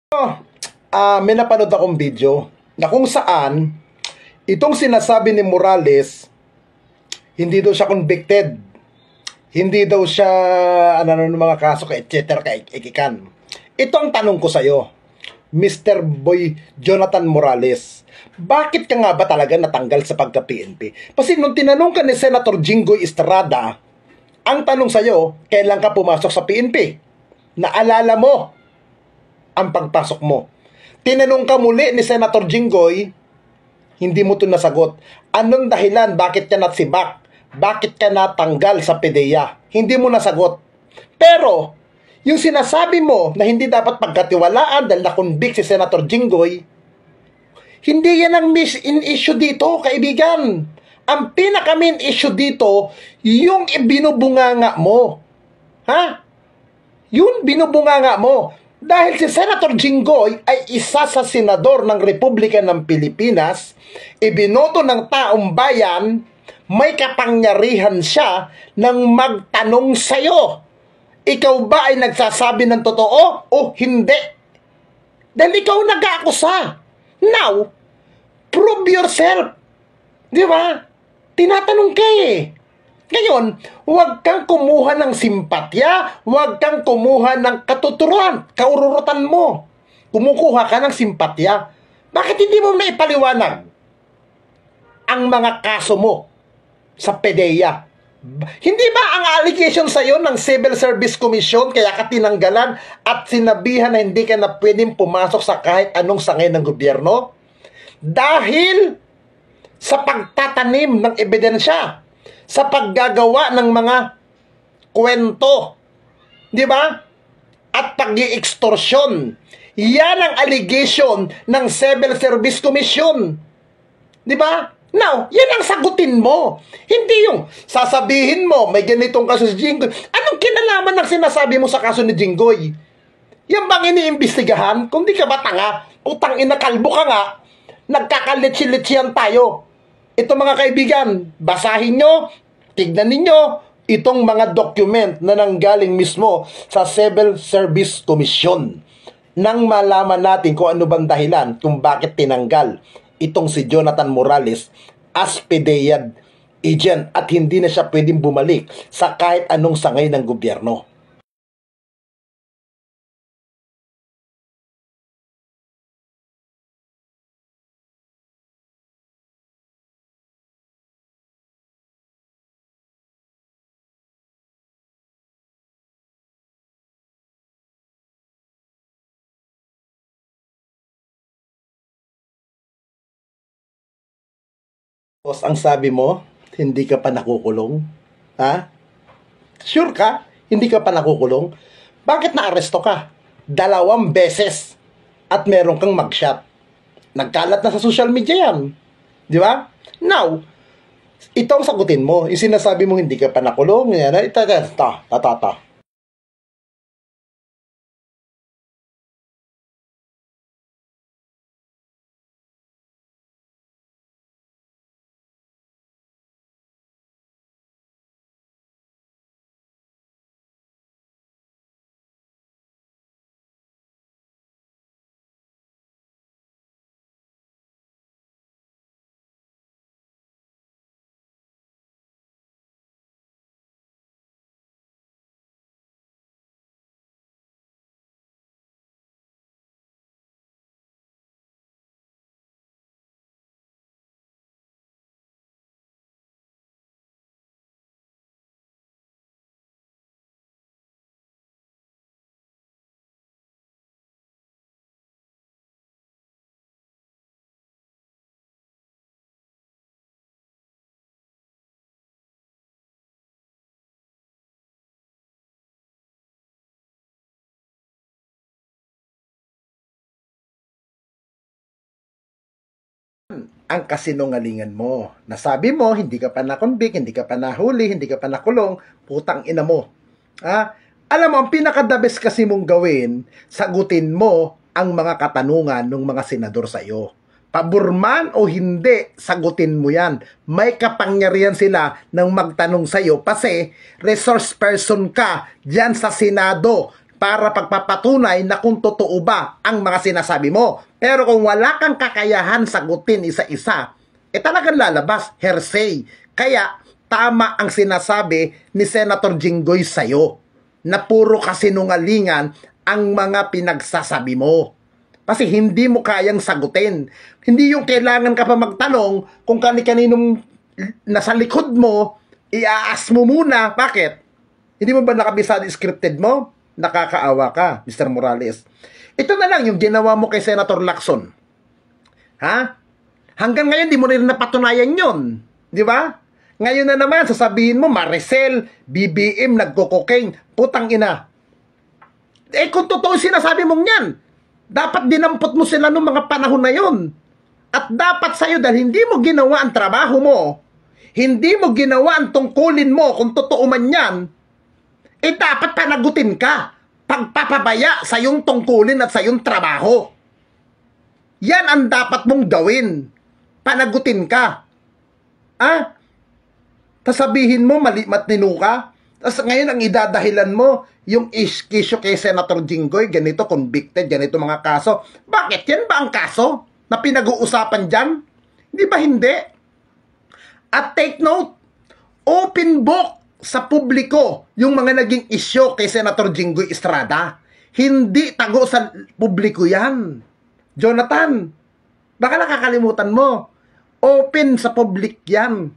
May napanood akong video na kung saan itong sinasabi ni Morales, hindi daw siya convicted. Hindi daw siya ng mga kaso etc. Ikikan. Ito ang tanong ko sa iyo, Mr. Boy Jonathan Morales. Bakit ka nga ba talaga natanggal sa pagka-PNP? Kasi nung tinanong ka ni Senator Jinggoy Estrada, ang tanong sa iyo, kailan ka pumasok sa PNP? Naalala mo ang pagpasok mo. Tinanong ka muli ni Senator Jinggoy, hindi mo ito nasagot. Anong dahilan? Bakit ka natsibak? Bakit ka natanggal sa PDEA? Hindi mo nasagot. Pero, yung sinasabi mo na hindi dapat pagkatiwalaan dahil na-convict si Senator Jinggoy, hindi yan ang main issue dito, kaibigan. Ang pinaka-main issue dito, yung ibinubunganga mo. Ha? Yun binubunganga mo. Dahil si Senator Jinggoy ay isa sa senador ng Republika ng Pilipinas, ibinoto ng taong bayan, may kapangyarihan siya ng magtanong sa'yo. Ikaw ba ay nagsasabi ng totoo o hindi? Dahil ikaw nag-aakusa. Now, prove yourself. Di ba? Tinatanong ka eh. Ngayon, huwag kang kumuha ng simpatya, huwag kang kumuha ng katuturuan, kaururutan mo. Kumukuha ka ng simpatya. Bakit hindi mo naipaliwanag ang mga kaso mo sa PDEA? Hindi ba ang allegation sa iyo ng Civil Service Commission kaya ka tinanggalan at sinabihan na hindi ka na pwedeng pumasok sa kahit anong sangay ng gobyerno? Dahil sa pagtatanim ng ebidensya, sa paggagawa ng mga kwento, di ba? At pag-i-extortion. Yan ang allegation ng Civil Service Commission. Di ba? Now, yan ang sagutin mo. Hindi yung sasabihin mo, may ganitong kaso si Jinggoy. Anong kinalaman ng sinasabi mo sa kaso ni Jinggoy? Yan bang iniimbestigahan? Kung di ka ba tanga, utang ina kalbo ka nga, nagkakalitsi-litsihan tayo. Ito mga kaibigan, basahin nyo, tignan ninyo itong mga document na nanggaling mismo sa Civil Service Commission nang malaman natin kung ano bang dahilan kung bakit tinanggal itong si Jonathan Morales as PDEA agent at hindi na siya pwedeng bumalik sa kahit anong sangay ng gobyerno. Tapos ang sabi mo, hindi ka pa nakukulong? Ha? Sure ka? Hindi ka pa nakukulong? Bakit naaresto ka? 2 beses at meron kang mugshot. Nagkalat na sa social media yan. Di ba? Now, ito ang sagutin mo. Yung sinasabi mo hindi ka pa nakulong. Yan, ito. Ang kasinungalingan mo. Nasabi mo, hindi ka pa na-convict, hindi ka pa nahuli, hindi ka pa nakulong, putang ina mo. Alam mo, ang pinaka-the best kasi mong gawin, sagutin mo ang mga katanungan ng mga senador sa iyo. Paborman o hindi, sagutin mo yan. May kapangyarihan sila ng magtanong sa iyo kasi resource person ka dyan sa Senado. para pagpapatunay na kung totoo ba ang mga sinasabi mo. Pero kung wala kang kakayahan sagutin isa-isa, talagang lalabas, hearsay. Kaya, tama ang sinasabi ni Senator Jinggoy sa'yo, na puro kasinungalingan ang mga pinagsasabi mo. Kasi hindi mo kayang sagutin. Hindi yung kailangan ka pa magtanong kung kani-kaninong nasa likod mo, iaas mo muna. Bakit? Hindi mo ba nakabisado scripted mo? Nakakaawa ka, Mr. Morales. Ito na lang yung ginawa mo kay Senator Lacson. Ha? Hanggang ngayon, di mo rin napatunayan yun. Di ba? Ngayon na naman, sasabihin mo, Maricel, BBM, nagko-cocaine. Putang ina. Kung totoo sinasabi mong yan, dapat dinampot mo sila noong mga panahon na yun. At dapat sa'yo, dahil hindi mo ginawa ang trabaho mo, hindi mo ginawa ang tungkulin mo, kung totoo man yan, dapat panagutin ka. Pagpapabaya sa iyong tungkulin at sa iyong trabaho. Yan ang dapat mong gawin. Panagutin ka. Sasabihin mo, mali matnino ka. Tapos ngayon ang idadahilan mo, yung issue kay Senator Jinggoy, ganito, convicted, ganito mga kaso. Bakit? Yan ba ang kaso na pinag-uusapan dyan? Hindi ba hindi? At take note, open book sa publiko yung mga naging issue kay Senator Jinggoy Estrada. Hindi tago sa publiko yan. Jonathan, baka nakakalimutan mo. Open sa public yan.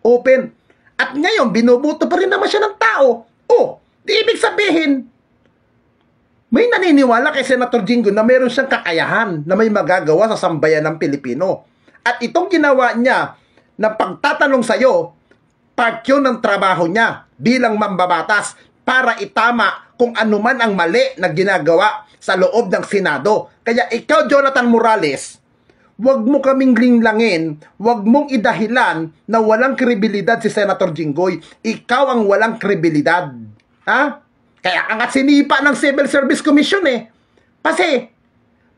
Open. At ngayon, binubuto pa rin naman siya ng tao. Di ibig sabihin, may naniniwala kay Senator Jinggoy na meron siyang kakayahan na may magagawa sa sambayan ng Pilipino. At itong ginawa niya na pagtatanong sa'yo, part yun ng trabaho niya bilang mambabatas para itama kung ano man ang mali na ginagawa sa loob ng Senado. Kaya ikaw, Jonathan Morales, wag mo kaming linglangin, wag mong idahilan na walang kredibilidad si Senator Jinggoy. Ikaw ang walang kredibilidad. Kaya angat sinipa ng Civil Service Commission Kasi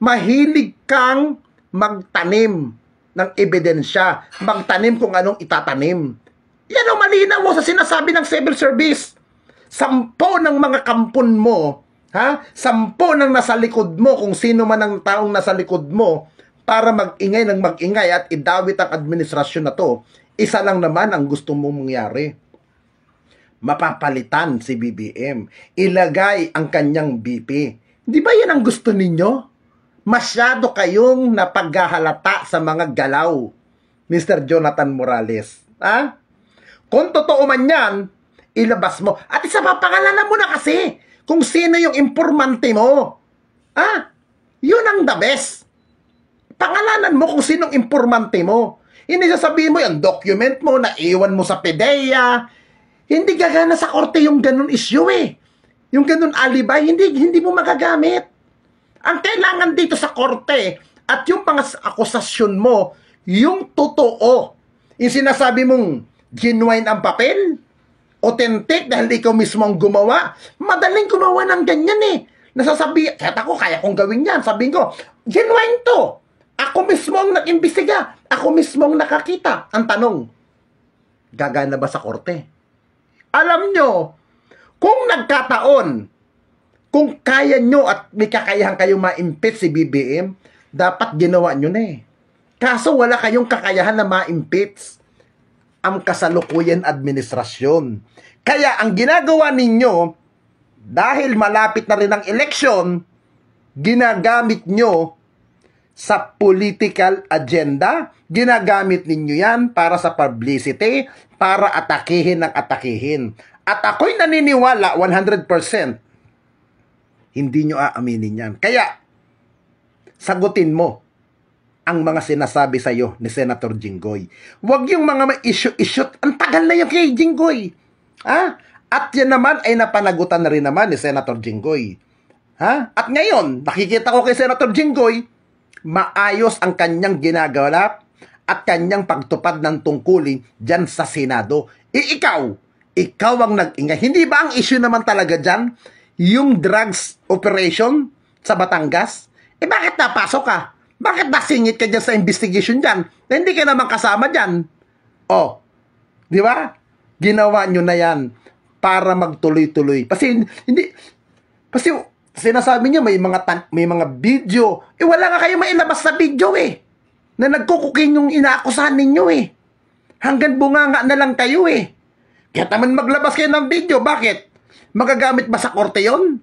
mahilig kang magtanim ng ebidensya, magtanim kung anong itatanim. Yan ang malinaw mo sa sinasabi ng Civil Service. 10 ng mga kampon mo, 10 ng nasa likod mo, kung sino man ang taong nasa likod mo, para mag-ingay ng mag-ingay at idawit ang administrasyon na to, isa lang naman ang gusto mong mangyari. Mapapalitan si BBM. Ilagay ang kanyang BP. Di ba yan ang gusto ninyo? Masyado kayong napaghahalata sa mga galaw, Mr. Jonathan Morales. Kung totoo man yan, ilabas mo. At isa pa, pangalanan mo na kasi kung sino yung informante mo. Yun ang the best. Pangalanan mo kung sinong informante mo. Hindi sasabihin mo yung document mo na iwan mo sa PDEA. Hindi gagana sa korte yung ganun issue Yung ganun alibay, hindi mo magagamit. Ang kailangan dito sa korte at yung mga akusasyon mo, yung totoo. Yung sinasabi mong genuine ang papel, authentic dahil ikaw mismo ang gumawa. Madaling gumawa ng ganyan Nasasabi, kaya kong gawin yan. Sabihin ko, genuine to. Ako mismo ang nag-imbestiga. Ako mismo ang nakakita. Ang tanong, gagana ba sa korte? Alam nyo, kung nagkataon, kung kaya nyo at may kakayahan kayong ma-impeach si BBM, dapat ginawa nyo na Kaso wala kayong kakayahan na ma-impeach ang kasalukuyan administrasyon. Kaya ang ginagawa ninyo, dahil malapit na rin ang eleksyon, ginagamit nyo sa political agenda, ginagamit ninyo yan para sa publicity, para atakihin ng atakihin. At ako'y naniniwala 100%, hindi nyo aaminin yan. Kaya, sagutin mo ang mga sinasabi sa'yo ni Senator Jinggoy. Huwag yung mga issue. Ang tagal na yung kay Jinggoy. At yan naman ay napanagutan na rin naman ni Senator Jinggoy. At ngayon, nakikita ko kay Senator Jinggoy, maayos ang kanyang ginagawa at kanyang pagtupad ng tungkulin dyan sa Senado. Ikaw ang nag-ingay. Hindi ba ang issue naman talaga dyan, yung drugs operation sa Batangas? Bakit napasok ka? Bakit nasingit ka dyan sa investigation dyan? Hindi ka naman kasama dyan. Di ba? Ginawa nyo na yan para magtuloy-tuloy. Kasi hindi, Kasi sinasabi niya may mga video. Wala nga kayo mailabas sa video na nagkukukin yung inaakusahan ninyo Hanggang bunganga na lang kayo Kaya naman maglabas kayo ng video. Bakit? Magagamit ba sa korte yun?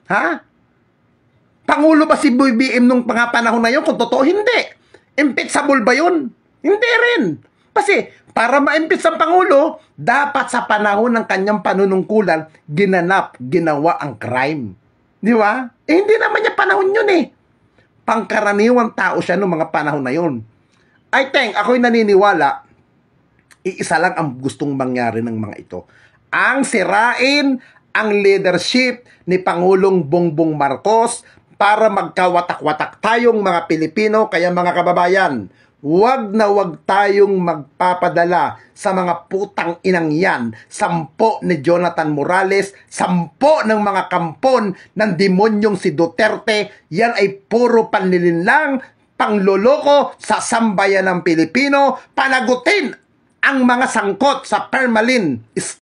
Ha? Pangulo ba si BBM nung panahon na yun? Kung totoo, hindi. Impeachable ba yun? Hindi rin. Kasi para ma-impeach ang Pangulo, dapat sa panahon ng kanyang panunungkulan, ginawa ang crime. Di ba? Hindi naman niya panahon yun Pangkaraniwang tao siya nung mga panahon na yun. I think, ako'y naniniwala, iisa lang ang gustong mangyari ng mga ito. Ang sirain ang leadership ni Pangulong Bongbong Marcos para magkawatak-watak tayong mga Pilipino. Kaya mga kababayan, wag na wag tayong magpapadala sa mga putang inang yan. 10 ni Jonathan Morales, 10 ng mga kampon ng demonyong si Duterte. Yan ay puro panlilinlang, pangloloko sa sambayan ng Pilipino. Panagutin ang mga sangkot sa Permalin